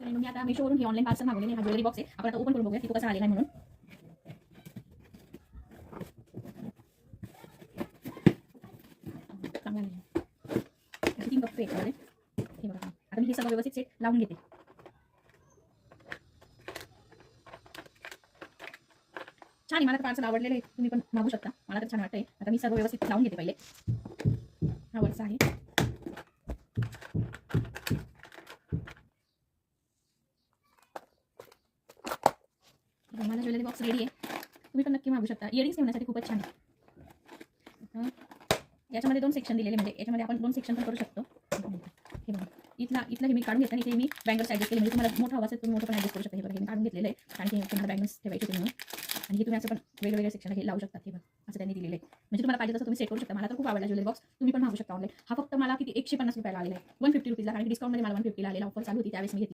मित्रांनो मी आता मीशोवरून ही online parcel मागवलेली हा ज्वेलरी बॉक्स आहे. आपण आता ओपन करून बघूया की तो कसा आलेला आहे म्हणून. चांगला नाही 3 कप्पे आहेत. हे बघा आता मी हे सगळं व्यवस्थित सेट लावून घेते. छान आहे, मला तर पार्सल आवडलेलं आहे. तुम्ही पण मागू शकता. मला तर छान वाटतंय. आता मी सगळं व्यवस्थित लावून घेते पहिले. हा वरचा आहे. माझा ज्वेलरी बॉक्स रेडी आहे. तुम्ही पण नक्की मागू शकता. इयरिंग्स ठेवण्यासाठी खूपच छान आहे. याच्यामध्ये 2 सेक्शन दिलेले, म्हणजे याच्यामध्ये आपण 2 सेक्शन पण करू शकतो. हे बघा इथलं हे मी काढून घेतलं आणि इथे मी बँगल्स ॲडजस्ट केले, म्हणजे तुम्हाला मोठा हवा असेल तुम्ही मोठं पण ॲडजस्ट करू शकता. हे बघा हे मी काढून घेतलेलं आहे आणि हे तुम्हाला बँगल्स ठेवायचे तुम्ही आणि हे तुम्ही असं पण वेगवेगळ्या सेक्शनला हे लावू शकता. हे बघा असं त्यांनी दिलेलं आहे, म्हणजे तुम्हाला पाहिजे तसं तुम्ही सेट करू शकता. मला तर खूप आवडला ज्वेलरी बॉक्स. तुम्ही पण मागू शकता ऑनलाईन. हा फक्त मला किती ₹150 आलेला आहे, ₹150 ला, कारण की डिस्काउंटमध्ये मला 150 ला आलेला, ऑफर चालू होती त्यावेळेस मी घेतली.